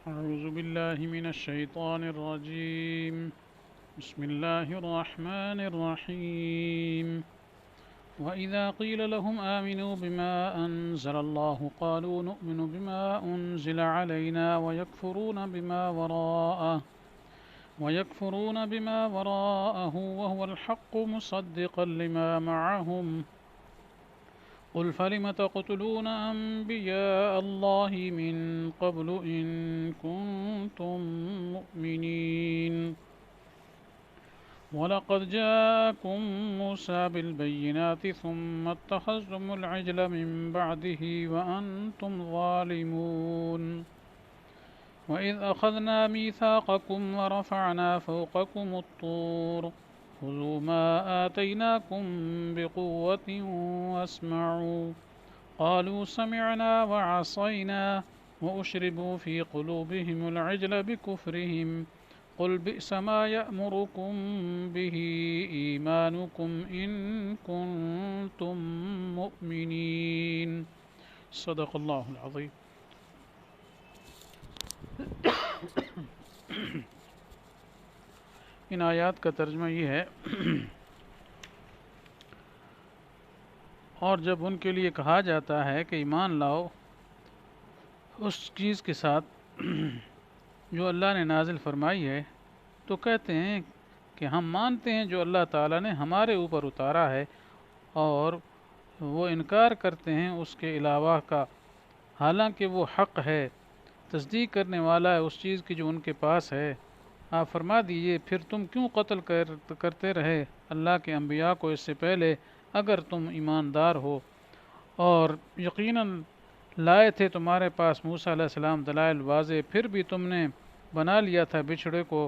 أعوذ بالله من الشيطان الرجيم. بسم الله الرحمن الرحيم. وإذا قيل لهم آمنوا بما أنزل الله قالوا نؤمن بما أنزل علينا ويكفرون بما وراءه وهو الحق مصدقا لما معهم. قل فلم تقتلون أنبياء الله من قبل إن كنتم مؤمنين ولقد جاءكم موسى بالبينات ثم اتخذتم العجل من بعده وأنتم ظالمون وإذ أخذنا ميثاقكم ورفعنا فوقكم الطور خذوا ما آتيناكم بقوة واسمعوا قالوا سمعنا وعصينا وأشربوا في قلوبهم العجل بكفرهم قل بئس ما يأمركم به إيمانكم إن كنتم مؤمنين. صدق الله العظيم. ان آیات کا ترجمہ یہ ہے اور جب ان کے لیے کہا جاتا ہے کہ ایمان لاؤ اس چیز کے ساتھ جو اللہ نے نازل فرمائی ہے، تو کہتے ہیں کہ ہم مانتے ہیں جو اللہ تعالیٰ نے ہمارے اوپر اتارا ہے، اور وہ انکار کرتے ہیں اس کے علاوہ کا، حالانکہ وہ حق ہے، تصدیق کرنے والا ہے اس چیز کی جو ان کے پاس ہے۔ آپ فرما دیجئے پھر تم کیوں قتل کرتے رہے اللہ کے انبیاء کو اس سے پہلے، اگر تم ایماندار ہو، اور یقیناً لائے تھے تمہارے پاس موسیٰ علیہ السلام دلائل واضح، پھر بھی تم نے بنا لیا تھا بچھڑے کو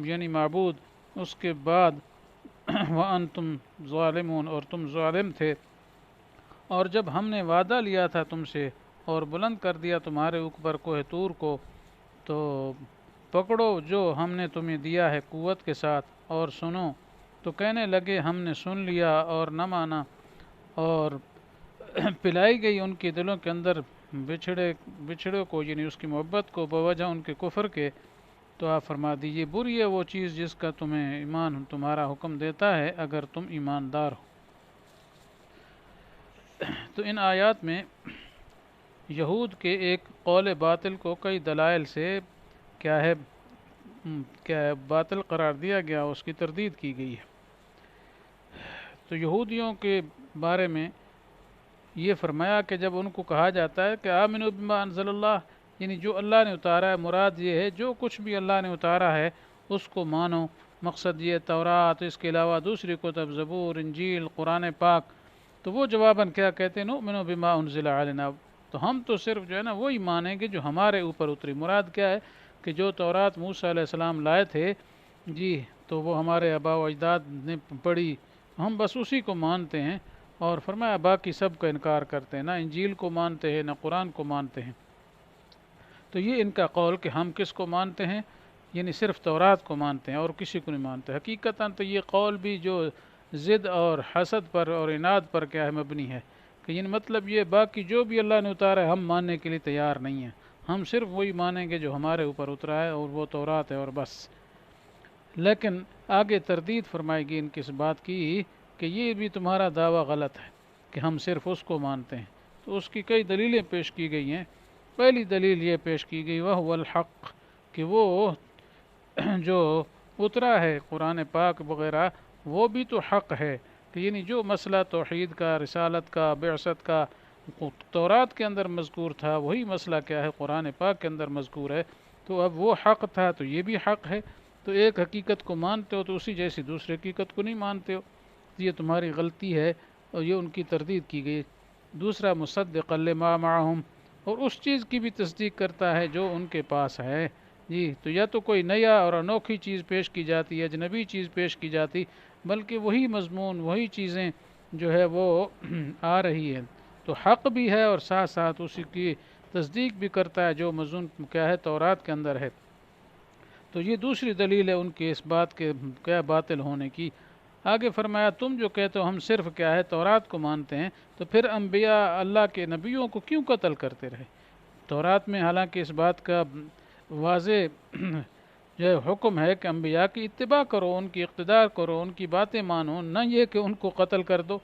یعنی معبود، اس کے بعد وَأَنْتُمْ ظَالِمُونَ، اور تم ظالم تھے۔ اور جب ہم نے وعدہ لیا تھا تم سے اور بلند کر دیا تمہارے اوپر کوہ طور کو، تو پکڑو جو ہم نے تمہیں دیا ہے قوت کے ساتھ اور سنو، تو کہنے لگے ہم نے سن لیا اور نہ مانا، اور پلائی گئی ان کے دلوں کے اندر بچھڑے کو یعنی اس کی محبت کو بوجہ ان کے کفر کے۔ تو آپ فرما دیجئے بری ہے وہ چیز جس کا تمہیں ایمان تمہارا حکم دیتا ہے اگر تم ایماندار ہو۔ تو ان آیات میں یہود کے ایک قول باطل کو کئی دلائل سے کیا ہے باطل قرار دیا گیا، اس کی تردید کی گئی ہے۔ تو یہودیوں کے بارے میں یہ فرمایا کہ جب ان کو کہا جاتا ہے کہ آمنوا بما انزل اللہ، یعنی جو اللہ نے اتارا ہے، مراد یہ ہے جو کچھ بھی اللہ نے اتارا ہے اس کو مانو، مقصد یہ تورات، اس کے علاوہ دوسری کتب زبور، انجیل، قرآن پاک۔ تو وہ جواباً کیا کہتے ہیں، نؤمن بما انزل علینا، تو ہم تو صرف جو ہے نا وہی مانیں گے جو ہمارے اوپر اتری۔ مراد کیا ہے کہ جو تورات موسیٰ علیہ السلام لائے تھے جی، تو وہ ہمارے آباء و اجداد نے پڑھی، ہم بس اسی کو مانتے ہیں، اور فرمایا باقی سب کا انکار کرتے ہیں، نہ انجیل کو مانتے ہیں نہ قرآن کو مانتے ہیں۔ تو یہ ان کا قول کہ ہم کس کو مانتے ہیں، یعنی صرف تورات کو مانتے ہیں اور کسی کو نہیں مانتے۔ حقیقتاً تو یہ قول بھی جو ضد اور حسد پر اور عناد پر کیا ہے مبنی ہے، کہ یعنی مطلب یہ باقی جو بھی اللہ نے اتارا ہے ہم ماننے کے لیے تیار نہیں ہیں، ہم صرف وہی مانیں گے جو ہمارے اوپر اترا ہے اور وہ تورات ہے اور بس۔ لیکن آگے تردید فرمائے گی ان کی اس بات کی کہ یہ بھی تمہارا دعویٰ غلط ہے کہ ہم صرف اس کو مانتے ہیں۔ تو اس کی کئی دلیلیں پیش کی گئی ہیں۔ پہلی دلیل یہ پیش کی گئی وَهُوَ الْحَقِّ، کہ وہ جو اترا ہے قرآن پاک وغیرہ وہ بھی تو حق ہے، کہ یعنی جو مسئلہ توحید کا، رسالت کا، بعثت کا تورات کے اندر مذکور تھا، وہی مسئلہ کیا ہے قرآن پاک کے اندر مذکور ہے۔ تو اب وہ حق تھا تو یہ بھی حق ہے، تو ایک حقیقت کو مانتے ہو تو اسی جیسی دوسری حقیقت کو نہیں مانتے ہو، یہ تمہاری غلطی ہے، اور یہ ان کی تردید کی گئی۔ دوسرا مصدقا لما معہم، اور اس چیز کی بھی تصدیق کرتا ہے جو ان کے پاس ہے جی۔ تو یا تو کوئی نیا اور انوکھی چیز پیش کی جاتی ہے، اجنبی چیز پیش کی جاتی، بلکہ وہی مضمون وہی چیزیں جو ہے وہ آ رہی ہے، تو حق بھی ہے اور ساتھ ساتھ اسی کی تصدیق بھی کرتا ہے جو مضمون کیا ہے تورات کے اندر ہے۔ تو یہ دوسری دلیل ہے ان کے اس بات کے کیا باطل ہونے کی۔ آگے فرمایا تم جو کہتے ہو ہم صرف کیا ہے تورات کو مانتے ہیں، تو پھر انبیاء اللہ کے نبیوں کو کیوں قتل کرتے رہے؟ تورات میں حالانکہ اس بات کا واضح جو ہے حکم ہے کہ انبیاء کی اتباع کرو، ان کی اقتدار کرو، ان کی باتیں مانو، نہ یہ کہ ان کو قتل کر دو،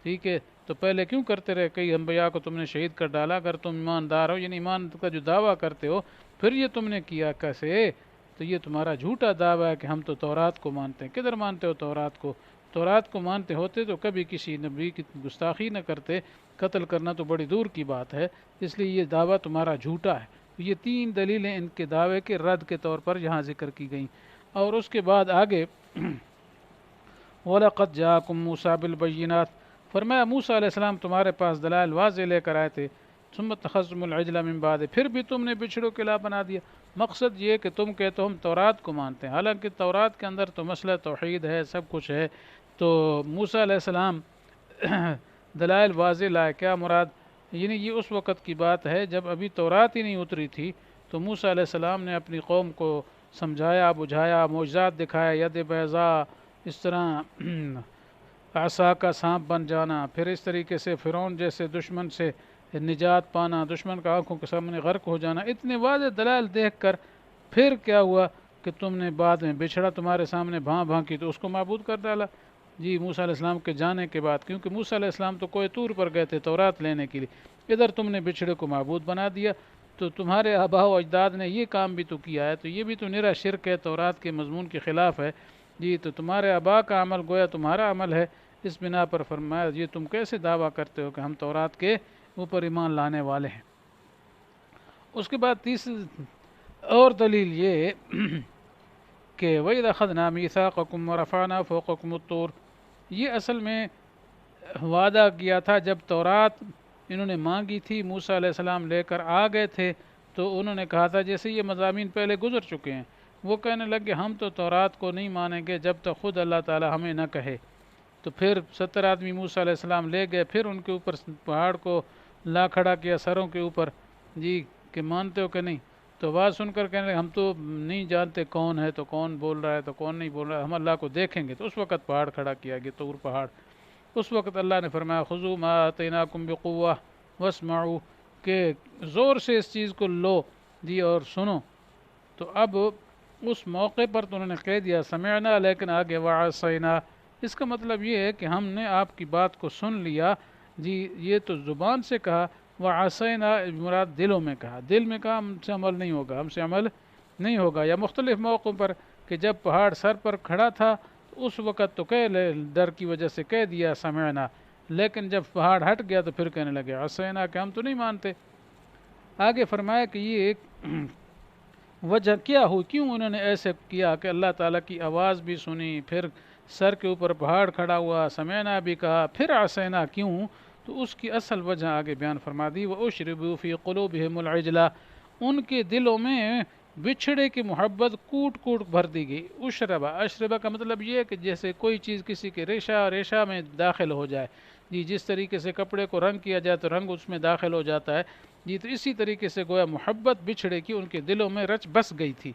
ٹھیک ہے؟ تو پہلے کیوں کرتے رہے؟ کئی انبیاء کو تم نے شہید کر ڈالا، اگر تم ایماندار ہو، یعنی ایمان کا جو دعویٰ کرتے ہو، پھر یہ تم نے کیا کیسے؟ تو یہ تمہارا جھوٹا دعویٰ ہے کہ ہم تو تورات کو مانتے ہیں۔ کدھر مانتے ہو تورات کو؟ تورات کو مانتے ہوتے تو کبھی کسی نبی کی گستاخی نہ کرتے، قتل کرنا تو بڑی دور کی بات ہے، اس لیے یہ دعویٰ تمہارا جھوٹا ہے۔ یہ 3 دلیلیں ان کے دعوے کے رد کے طور پر یہاں ذکر کی گئیں۔ اور اس کے بعد آگے وَلَقَدْ جَاءَكُم مُوسَىٰ بِالْبَيِّنَاتِ، فرمایا موسیٰ علیہ السلام تمہارے پاس دلائل واضح لے کر آئے تھے، ثُمَّ اتَّخَذْتُمُ الْعِجْلَ مِن بَعْدِهِ، پھر بھی تم نے بچھڑوں کے الہ بنا دیا۔ مقصد یہ کہ تم کہتے ہو ہم تورات کو مانتے ہیں، حالانکہ تورات کے اندر تو مسئلہ توحید ہے، سب کچھ ہے۔ تو موسیٰ علیہ السلام دلائل واضح لائے، کیا مراد؟ یعنی یہ اس وقت کی بات ہے جب ابھی تورات ہی نہیں اتری تھی، تو موسیٰ علیہ السلام نے اپنی قوم کو سمجھایا، بجھایا، معجزات دکھایا، ید بیضاء، اس طرح عصا کا سانپ بن جانا، پھر اس طریقے سے فرعون جیسے دشمن سے نجات پانا، دشمن کا آنکھوں کے سامنے غرق ہو جانا، اتنے واضح دلائل دیکھ کر پھر کیا ہوا کہ تم نے بعد میں بچھڑا تمہارے سامنے بھاں بھاں کی تو اس کو معبود کر ڈالا۔ جی موسیٰ علیہ السلام کے جانے کے بعد، کیونکہ موسیٰ علیہ السلام تو کوہ طور پر گئے تھے تورات لینے کے لیے، ادھر تم نے بچھڑے کو معبود بنا دیا، تو تمہارے آباء و اجداد نے یہ کام بھی تو کیا ہے، تو یہ بھی تو نرا شرک ہے، تورات کے مضمون کے خلاف ہے۔ جی تو تمہارے آباء کا عمل گویا تمہارا عمل ہے، اس بنا پر فرمایا یہ تم کیسے دعویٰ کرتے ہو کہ ہم تورات کے اوپر ایمان لانے والے ہیں۔ اس کے بعد تیسری اور دلیل یہ کہ وَإِذْ أَخَذْنَا مِيثَاقَكُمْ وَرَفَعْنَا فَوْقَكُمُ الطُّورَ، یہ اصل میں وعدہ کیا تھا جب تورات انہوں نے مانگی تھی، موسیٰ علیہ السلام لے کر آ گئے تھے، تو انہوں نے کہا تھا جیسے یہ مضامین پہلے گزر چکے ہیں، وہ کہنے لگے ہم تو تورات کو نہیں مانیں گے جب تک خود اللہ تعالی ہمیں نہ کہے۔ تو پھر 70 آدمی موسیٰ علیہ السلام لے گئے، پھر ان کے اوپر پہاڑ کو لا کھڑا کیا سروں کے اوپر، جی کہ مانتے ہو کہ نہیں؟ تو آواز سن کر کہنے لگے ہم تو نہیں جانتے کون ہے، تو کون بول رہا ہے، تو کون نہیں بول رہا ہے، ہم اللہ کو دیکھیں گے۔ تو اس وقت پہاڑ کھڑا کیا گیا، طور پہاڑ۔ اس وقت اللہ نے فرمایا خذوا ما آتیناکم بقوہ واسمعوا، کہ زور سے اس چیز کو لو جی اور سنو۔ تو اب اس موقع پر تو انہوں نے کہہ دیا سمعنا، لیکن آگے وعصینا، اس کا مطلب یہ ہے کہ ہم نے آپ کی بات کو سن لیا، جی یہ تو زبان سے کہا، وعصینا مراد دلوں میں کہا، دل میں کہا ہم سے عمل نہیں ہوگا، ہم سے عمل نہیں ہوگا۔ یا مختلف موقعوں پر کہ جب پہاڑ سر پر کھڑا تھا تو اس وقت تو کہہ لے ڈر کی وجہ سے کہہ دیا سمعنا، لیکن جب پہاڑ ہٹ گیا تو پھر کہنے لگے عصینا کہ ہم تو نہیں مانتے۔ آگے فرمایا کہ یہ ایک وجہ کیا ہوئی، کیوں انہوں نے ایسے کیا کہ اللہ تعالیٰ کی آواز بھی سنی، پھر سر کے اوپر پہاڑ کھڑا ہوا، سمعنا بھی کہا، پھر عصینا کیوں؟ تو اس کی اصل وجہ آگے بیان فرما دی، وَأُشْرِبُوا فِي قُلُوبِهِمُ الْعِجْلَ، ان کے دلوں میں بچھڑے کی محبت کوٹ کوٹ بھر دی گئی۔ اشربا کا مطلب یہ ہے کہ جیسے کوئی چیز کسی کے ریشہ میں داخل ہو جائے، جی جس طریقے سے کپڑے کو رنگ کیا جائے تو رنگ اس میں داخل ہو جاتا ہے، جی تو اسی طریقے سے گویا محبت بچھڑے کی ان کے دلوں میں رچ بس گئی تھی۔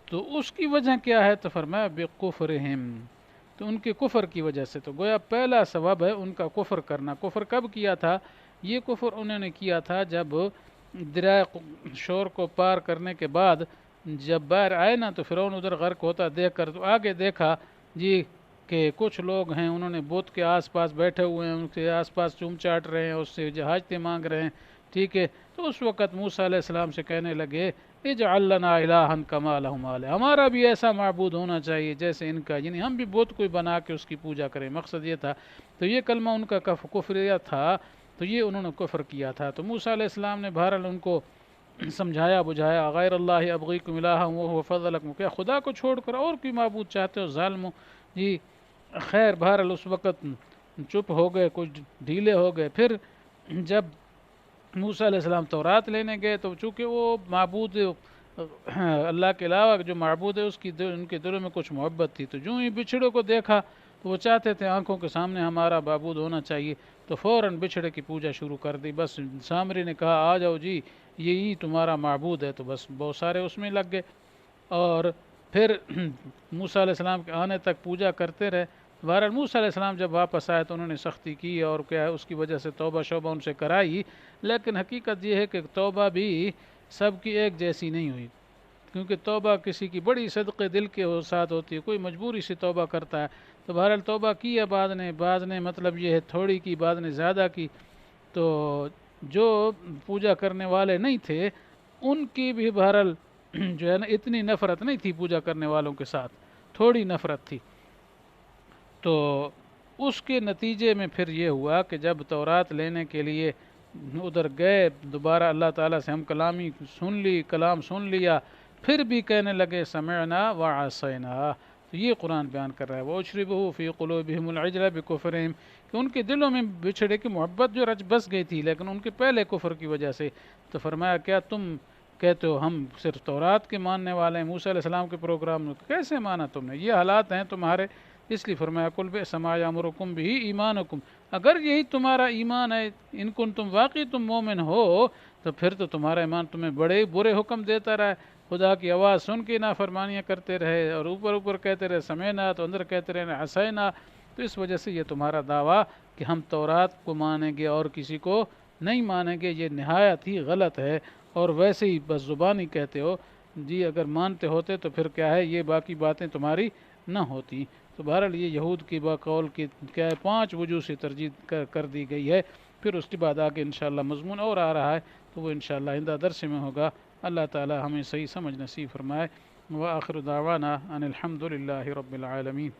تو اس کی وجہ کیا ہے؟ تو فرمایا بِكُفْرِهِمْ، تو ان کے کفر کی وجہ سے۔ تو گویا پہلا سبب ہے ان کا کفر کرنا۔ کفر کب کیا تھا؟ یہ کفر انہوں نے کیا تھا جب دریائے شور کو پار کرنے کے بعد جب باہر آئے نا، تو فرعون ادھر غرق ہوتا دیکھ کر تو آگے دیکھا جی کہ کچھ لوگ ہیں انہوں نے بت کے آس پاس بیٹھے ہوئے ہیں، ان کے آس پاس چوم چاٹ رہے ہیں، اس سے حاجتیں مانگ رہے ہیں، ٹھیک ہے؟ تو اس وقت موسیٰ علیہ السلام سے کہنے لگے اجعل لنا الہا کما لہم آلہہ، ہمارا بھی ایسا معبود ہونا چاہیے جیسے ان کا، یعنی ہم بھی بت کوئی بنا کے اس کی پوجا کریں، مقصد یہ تھا۔ تو یہ کلمہ ان کا کفریہ تھا، تو یہ انہوں نے کفر کیا تھا۔ تو موسیٰ علیہ السلام نے بہرحال ان کو سمجھایا بجھایا، غیر اللہ ابغیکم الہا وہو فضلکم، کیا خدا کو چھوڑ کر اور کوئی معبود چاہتے ہو ظالمو؟ جی خیر بہرحال اس وقت چپ ہو گئے، کچھ ڈھیلے ہو گئے۔ پھر جب موسیٰ علیہ السلام تورات لینے گئے تو چونکہ وہ معبود اللہ کے علاوہ جو معبود ہے اس کی ان کے دلوں میں کچھ محبت تھی، تو جو ہی بچھڑوں کو دیکھا تو وہ چاہتے تھے آنکھوں کے سامنے ہمارا معبود ہونا چاہیے، تو فوراً بچھڑے کی پوجا شروع کر دی۔ بس سامری نے کہا آ جاؤ جی یہی تمہارا معبود ہے، تو بس بہت سارے اس میں لگ گئے، اور پھر موسیٰ علیہ السلام کے آنے تک پوجا کرتے رہے۔ بہرحال موسیٰ علیہ السلام جب واپس آئے تو انہوں نے سختی کی اور کیا ہے اس کی وجہ سے توبہ شوبہ ان سے کرائی، لیکن حقیقت یہ ہے کہ توبہ بھی سب کی ایک جیسی نہیں ہوئی، کیونکہ توبہ کسی کی بڑی صدقے دل کے ساتھ ہوتی ہے، کوئی مجبوری سے توبہ کرتا ہے، تو بہرحال توبہ کی ہے بعض نے مطلب یہ ہے تھوڑی کی، بعض نے زیادہ کی، تو جو پوجا کرنے والے نہیں تھے ان کی بھی بہرحال جو ہے نا اتنی نفرت نہیں تھی پوجا کرنے والوں کے ساتھ، تھوڑی نفرت تھی۔ تو اس کے نتیجے میں پھر یہ ہوا کہ جب تورات لینے کے لیے ادھر گئے، دوبارہ اللہ تعالیٰ سے ہم کلام سن لیا، پھر بھی کہنے لگے سمعنا وعصینا۔ تو یہ قرآن بیان کر رہا ہے وَأُشْرِبُهُ فِي قُلُوبِهِمُ الْعِجْلَ بِكُفْرِهِمْ، کہ ان کے دلوں میں بچھڑے کی محبت جو رچ بس گئی تھی لیکن ان کے پہلے کفر کی وجہ سے۔ تو فرمایا کیا تم کہتے ہو ہم صرف تورات کے ماننے والے ہیں، موسیٰ علیہ السلام کے پروگرام میں کیسے مانا تم نے؟ یہ حالات ہیں تمہارے، اس لیے فرمایا قُلْ بِئْسَ مَا يَأْمُرُكُمْ بِهِ ایمانکم، اگر یہی تمہارا ایمان ہے، ان کن تم واقعی تم مومن ہو، تو پھر تو تمہارا ایمان تمہیں بڑے برے حکم دیتا رہا ہے، خدا کی آواز سن کے نافرمانیاں کرتے رہے اور اوپر کہتے رہے سمینا، تو اندر کہتے رہے عصینا، تو اس وجہ سے یہ تمہارا دعویٰ کہ ہم تورات کو مانیں گے اور کسی کو نہیں مانیں گے یہ نہایت ہی غلط ہے، اور ویسے ہی بس زبانی کہتے ہو، جی اگر مانتے ہوتے تو پھر کیا ہے یہ باقی باتیں تمہاری نہ ہوتی۔ تو بہرحال یہ یہود کی بقول کی کیا ہے 5 وجوہ سے ترجیح کر دی گئی ہے، پھر اس کے بعد آگے انشاءاللہ مضمون اور آ رہا ہے تو وہ انشاءاللہ آئندہ درس میں ہوگا۔ اللہ تعالی ہمیں صحیح سمجھ نصیب فرمائے۔ وآخر دعوانا ان الحمد للہ رب العالمین۔